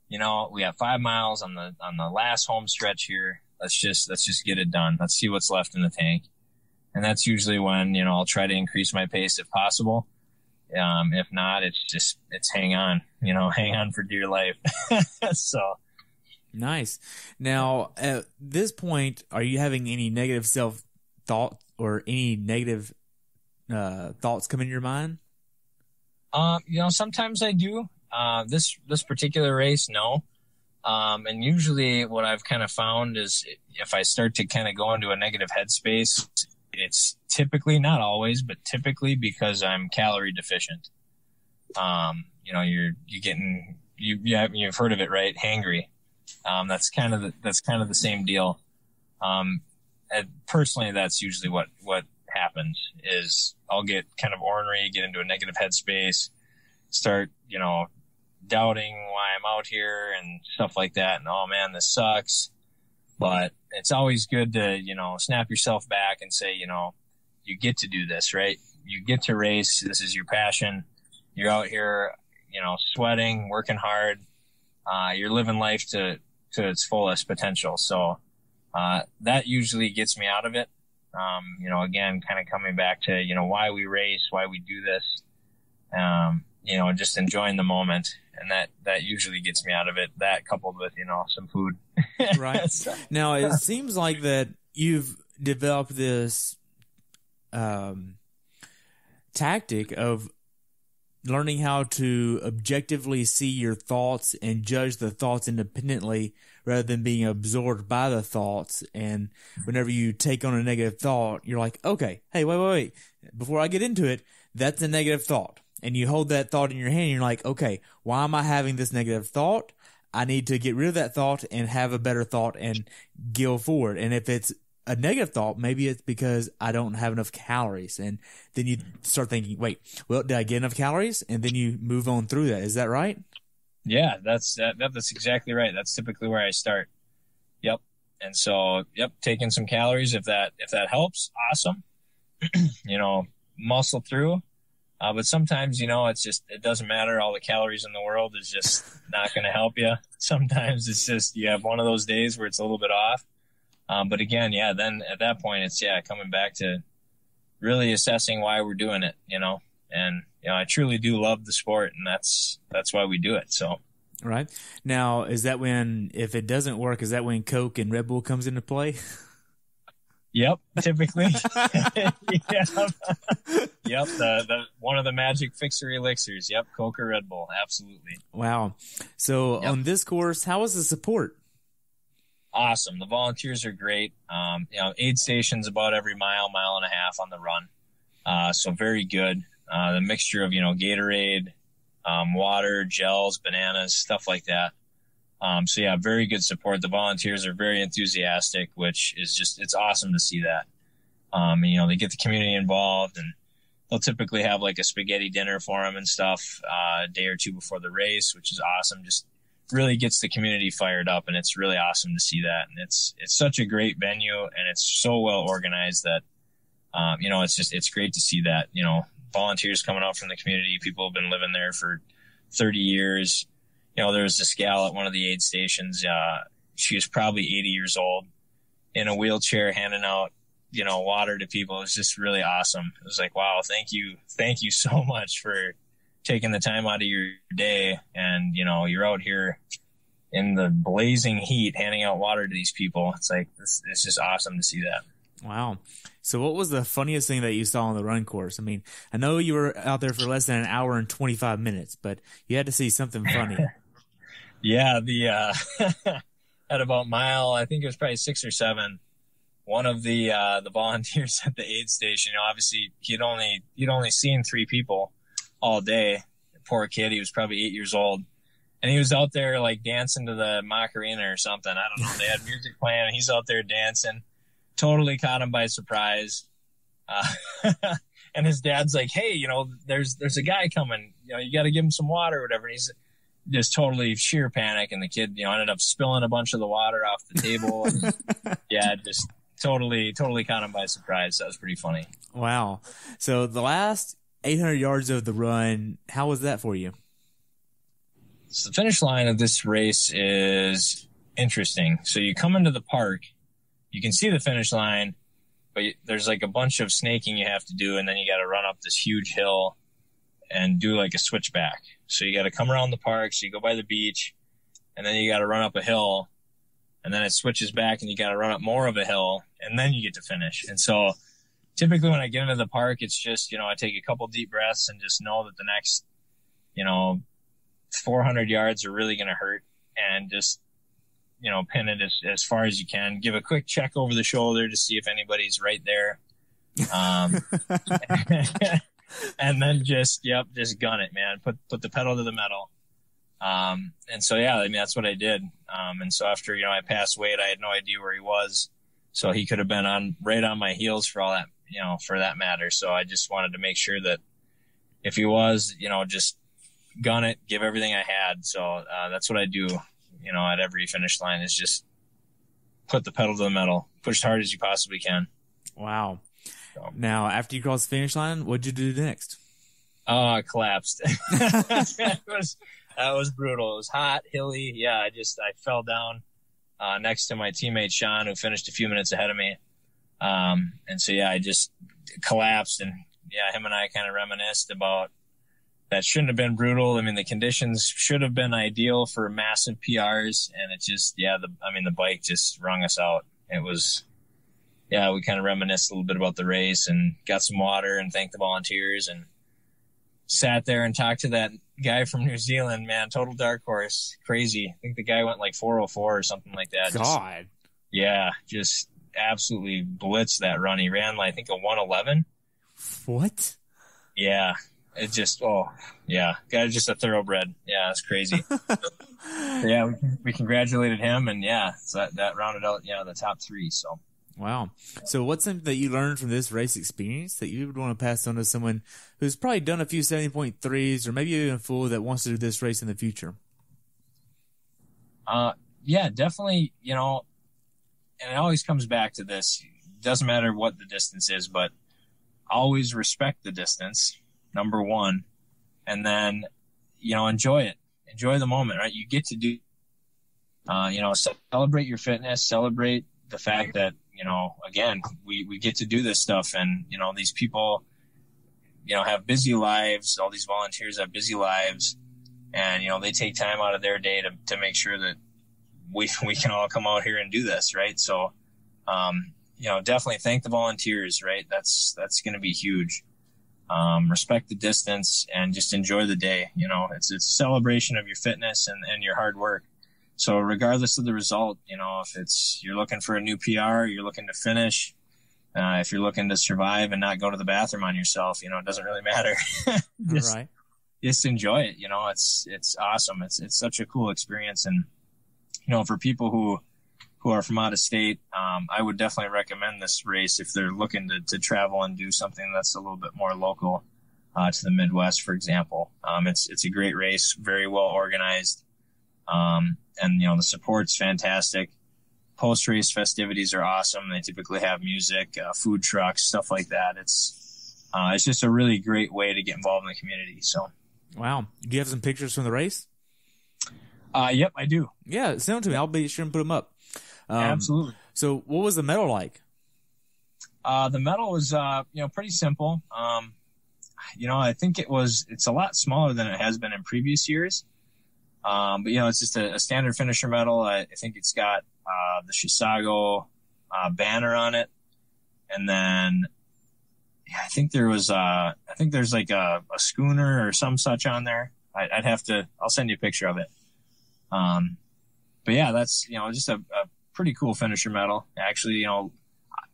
we have 5 miles on the last home stretch here. Let's just get it done. Let's see what's left in the tank. And that's usually when, I'll try to increase my pace if possible. If not, it's hang on, hang on for dear life. So. Nice. Now, at this point, are you having any negative self-thought or any negative thoughts come in your mind? Sometimes I do. This particular race, no. And usually what I've kind of found is if I start to kind of go into a negative headspace, it's typically, not always, but typically because I'm calorie deficient. You've heard of it, right? Hangry. That's kind of the same deal. Personally, that's usually what happens is I'll get kind of ornery, get into a negative headspace, start, doubting why I'm out here and stuff like that. And, oh man, this sucks. But it's always good to, snap yourself back and say, you get to do this, right? You get to race. This is your passion. You're out here, sweating, working hard. You're living life to its fullest potential. So, that usually gets me out of it. Again, kind of coming back to, why we race, why we do this, just enjoying the moment. And that usually gets me out of it. That coupled with, some food. Right. Now, it seems like that you've developed this tactic of learning how to objectively see your thoughts and judge the thoughts independently rather than being absorbed by the thoughts. And whenever you take on a negative thought, you're like, okay, hey, wait. Before I get into it, that's a negative thought. And you hold that thought in your hand and you're like, okay, why am I having this negative thought? I need to get rid of that thought and have a better thought and go forward. And if it's a negative thought, maybe it's because I don't have enough calories. And then you start thinking, wait, well, did I get enough calories? And then you move on through that. Is that right? Yeah, that's exactly right. That's typically where I start. Yep. And so, taking some calories, if that helps, awesome. Muscle through. But sometimes, it doesn't matter. All the calories in the world is just not going to help you. Sometimes it's just, you have one of those days where it's a little bit off. But again, then at that point, it's, coming back to really assessing why we're doing it, and, I truly do love the sport, and that's why we do it. So. Right. Now, is that if it doesn't work, is that when Coke and Red Bull comes into play? Yep, typically. Yep. The one of the magic fixer elixirs. Yep, Coke or Red Bull. Absolutely. Wow. So on this course, how was the support? Awesome. The volunteers are great. Aid stations about every mile and a half on the run. So very good. The mixture of, Gatorade, water, gels, bananas, stuff like that. Very good support. The volunteers are very enthusiastic, which is it's awesome to see that. They get the community involved, and they'll typically have like a spaghetti dinner for them and stuff, a day or two before the race, which is awesome. Just really gets the community fired up, and it's really awesome to see that. And it's such a great venue, and it's so well organized that, it's great to see that, volunteers coming out from the community. People have been living there for 30 years. You know, there was this gal at one of the aid stations. She was probably 80 years old in a wheelchair handing out, you know, water to people. It was just really awesome. It was like, wow, thank you so much for taking the time out of your day. And, you know, you're out here in the blazing heat handing out water to these people. It's like, it's just awesome to see that. Wow. So what was the funniest thing that you saw on the run course? I mean, I know you were out there for less than an hour and 25 minutes, but you had to see something funny. Yeah. At about mile, I think it was probably 6 or 7, one of the volunteers at the aid station, you know, obviously he'd only seen 3 people all day. Poor kid. He was probably 8 years old. And he was out there like dancing to the Macarena or something. I don't know. They had music playing and he's out there dancing. Totally caught him by surprise. And his dad's like, hey, you know, there's a guy coming, you know, you got to give him some water or whatever. And he's just totally sheer panic. And the kid, you know, ended up spilling a bunch of the water off the table. And, yeah, just totally caught him by surprise. That was pretty funny. Wow. So the last 800 yards of the run, how was that for you? So the finish line of this race is interesting. So you come into the park, you can see the finish line, but there's like a bunch of snaking you have to do, and then you got to run up this huge hill and do like a switchback. So you got to come around the park, so you go by the beach, and then you got to run up a hill, and then it switches back, and you got to run up more of a hill, and then you get to finish. And so typically when I get into the park, it's just, you know, I take a couple deep breaths and just know that the next, you know, 400 yards are really going to hurt, and just, you know, pin it as far as you can. Give a quick check over the shoulder to see if anybody's right there. And then just gun it, man. Put the pedal to the metal. And so, yeah, I mean, that's what I did. And so after, you know, I passed Wade, I had no idea where he was. So he could have been right on my heels for all that, you know, for that matter. So I just wanted to make sure that if he was, you know, just gun it, give everything I had. So that's what I do, you know, at every finish line, is just put the pedal to the metal, push as hard as you possibly can. Wow. So. Now, after you crossed the finish line, what'd you do next? I collapsed. That was brutal. It was hot, hilly. Yeah, I fell down next to my teammate Sean, who finished a few minutes ahead of me. And so, yeah, I just collapsed, and yeah, him and I kind of reminisced about that. Shouldn't have been brutal. I mean, the conditions should have been ideal for massive PRs, and it just, the bike just wrung us out. It was, yeah, we kind of reminisced a little bit about the race and got some water and thanked the volunteers and sat there and talked to that guy from New Zealand, man, total dark horse, crazy. I think the guy went like 404 or something like that. God. Just absolutely blitzed that run. He ran, I think, a 111. What? Yeah. It just, guy just a thoroughbred. Yeah, it's crazy. Yeah, we congratulated him, and yeah, so that rounded out, the top 3. So. Wow. So what's something that you learned from this race experience that you would want to pass on to someone who's probably done a few 70.3s or maybe even full that wants to do this race in the future? Yeah, definitely, and it always comes back to this. It doesn't matter what the distance is, but always respect the distance, number one, and then, enjoy it. Enjoy the moment, right? You get to do, celebrate your fitness, celebrate the fact that, again, we get to do this stuff, and, these people, have busy lives. All these volunteers have busy lives, and, they take time out of their day to make sure that we can all come out here and do this. Right. So, definitely thank the volunteers, right? That's going to be huge. Respect the distance and just enjoy the day. It's a celebration of your fitness and your hard work. So regardless of the result, if you're looking for a new PR, you're looking to finish, if you're looking to survive and not go to the bathroom on yourself, it doesn't really matter. Just enjoy it. It's awesome. It's such a cool experience. And, for people who are from out of state, I would definitely recommend this race if they're looking to travel and do something that's a little bit more local, to the Midwest, for example. It's a great race, very well organized. And the support's fantastic. Post-race festivities are awesome. They typically have music, food trucks, stuff like that. It's it's just a really great way to get involved in the community. So, wow. Do you have some pictures from the race? Yep, I do. Yeah, send them to me. I'll be sure and put them up. Absolutely. So what was the medal like? The medal was, pretty simple. I think it's a lot smaller than it has been in previous years. But it's just a standard finisher medal. I think it's got, the Chisago, banner on it. And then, I think there's like a schooner or some such on there. I'll send you a picture of it. But yeah, that's, just a pretty cool finisher medal. Actually,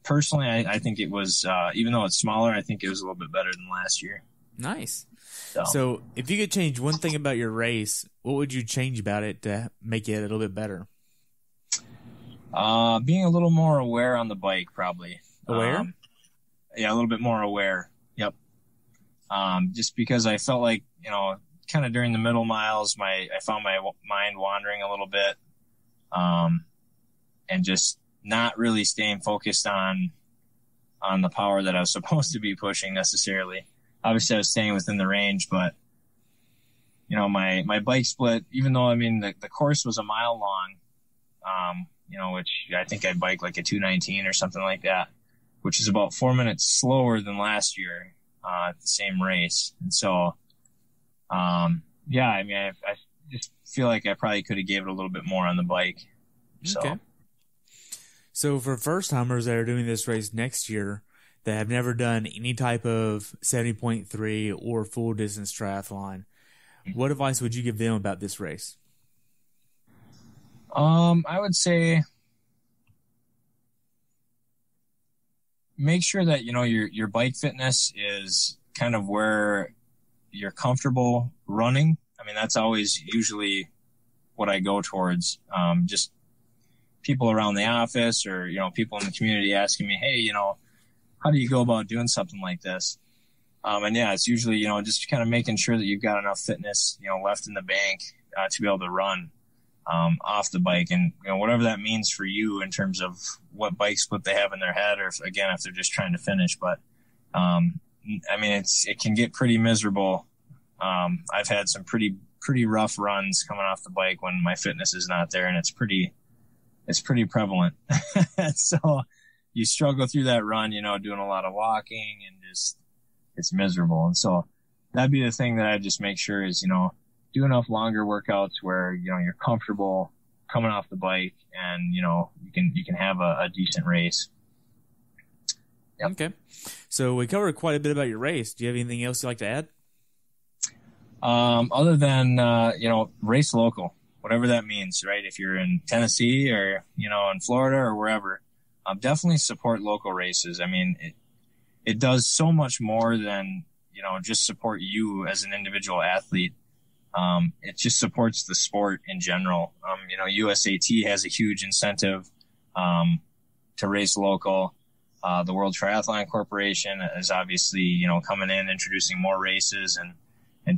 personally, I think it was, even though it's smaller, I think it was a little bit better than last year. Nice. So if you could change one thing about your race, what would you change about it to make it a little bit better? Being a little more aware on the bike, probably. Aware? Yeah, a little bit more aware. Yep. Just because I felt like, kind of during the middle miles, I found my mind wandering a little bit. And just not really staying focused on the power that I was supposed to be pushing necessarily. Obviously I was staying within the range, but my bike split, even though, the course was a mile long, which I think I biked like a 2:19 or something like that, which is about 4 minutes slower than last year, at the same race. And so, I just feel like I probably could have gave it a little bit more on the bike. So. Okay. So for first timers that are doing this race next year that have never done any type of 70.3 or full distance triathlon, what advice would you give them about this race? I would say make sure that, your bike fitness is kind of where you're comfortable running. That's always usually what I go towards. Just people around the office or, people in the community asking me, hey, how do you go about doing something like this? It's usually, just kind of making sure that you've got enough fitness, left in the bank, to be able to run, off the bike. And, whatever that means for you in terms of what bike split they have in their head, or if they're just trying to finish. But, it can get pretty miserable. I've had some pretty rough runs coming off the bike when my fitness is not there, and it's pretty prevalent. So you struggle through that run, doing a lot of walking and just, it's miserable. And so that'd be the thing that I just make sure is, do enough longer workouts where, you're comfortable coming off the bike and, you can have a decent race. Yep. Okay. So we covered quite a bit about your race. Do you have anything else you'd like to add? Other than, race local, whatever that means, right? If you're in Tennessee or, in Florida or wherever, definitely support local races. It does so much more than, just support you as an individual athlete. It just supports the sport in general. USAT has a huge incentive, to race local. The World Triathlon Corporation is obviously, coming in, introducing more races and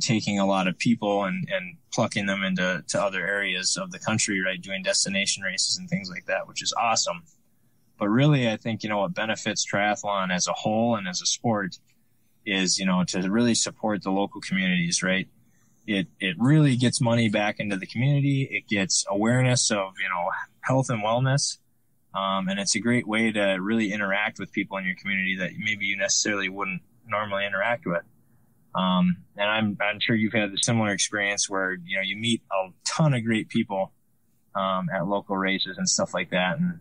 taking a lot of people and plucking them into other areas of the country, right? Doing destination races and things like that, which is awesome. But really, I think, what benefits triathlon as a whole and as a sport is, to really support the local communities, right? It really gets money back into the community. It gets awareness of, health and wellness. And it's a great way to really interact with people in your community that maybe you necessarily wouldn't normally interact with. And I'm sure you've had a similar experience where, you meet a ton of great people, at local races and stuff like that. And,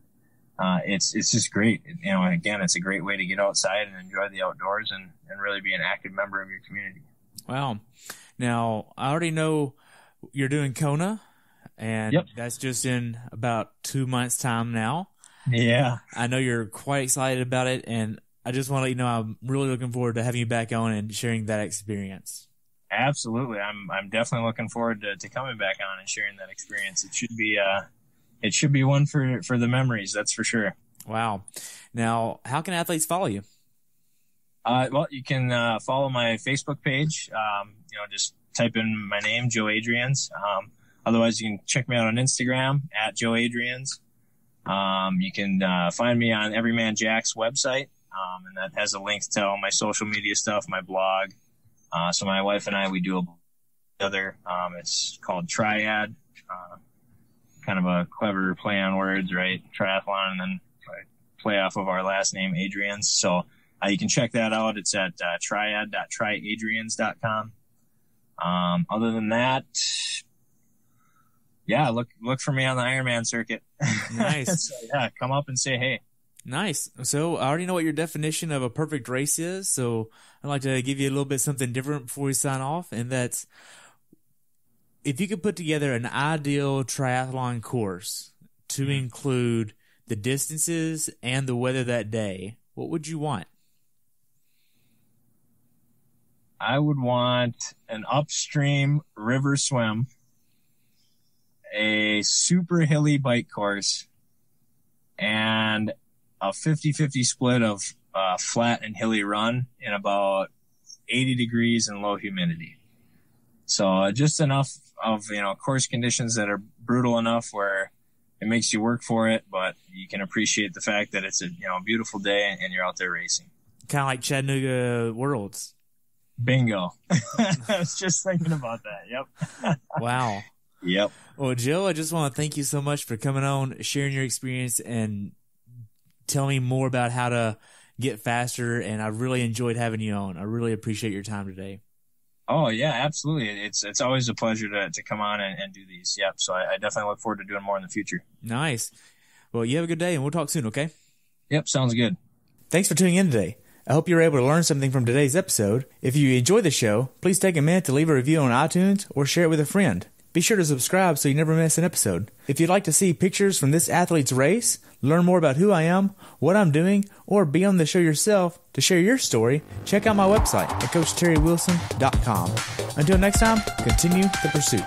it's just great. Again, it's a great way to get outside and enjoy the outdoors and really be an active member of your community. Wow. Now, I already know you're doing KONA, and Yep. That's just in about 2 months' time now. Yeah. I know you're quite excited about it, and I just want to let you know I'm really looking forward to having you back on and sharing that experience. Absolutely. I'm definitely looking forward to coming back on and sharing that experience. It should be one for the memories. That's for sure. Wow. Now, how can athletes follow you? Well, you can follow my Facebook page. Just type in my name, Joe Adrieans. Otherwise, you can check me out on Instagram at Joe Adrieans. You can find me on Everyman Jack's website, And that has a link to all my social media stuff, my blog. So my wife and I, we do together. It's called Triad, kind of a clever play on words, right? Triathlon, and then play off of our last name, Adrians. So you can check that out. It's at triad.triadrians.com. Other than that, yeah, look for me on the Ironman circuit. Nice. So, yeah, come up and say hey. Nice. So I already know what your definition of a perfect race is, so I'd like to give you a little bit something different before we sign off, and that's if you could put together an ideal triathlon course to include the distances and the weather that day, what would you want? I would want an upstream river swim, a super hilly bike course, and a 50-50 split of flat and hilly run in about 80 degrees and low humidity. So just enough of, course conditions that are brutal enough where it makes you work for it, but you can appreciate the fact that it's a beautiful day and you're out there racing. Kind of like Chattanooga Worlds. Bingo. I was just thinking about that. Yep. Wow. Yep. Well, Joe, I just want to thank you so much for coming on, sharing your experience, and telling me more about how to get faster. And I really enjoyed having you on. I really appreciate your time today. Oh, yeah, absolutely. It's always a pleasure to come on and do these. Yep. So I definitely look forward to doing more in the future. Nice. Well, you have a good day, and we'll talk soon, okay? Yep, sounds good. Thanks for tuning in today. I hope you were able to learn something from today's episode. If you enjoyed the show, please take a minute to leave a review on iTunes or share it with a friend. Be sure to subscribe so you never miss an episode. If you'd like to see pictures from this athlete's race, learn more about who I am, what I'm doing, or be on the show yourself to share your story, check out my website at CoachTerryWilson.com. Until next time, continue the pursuit.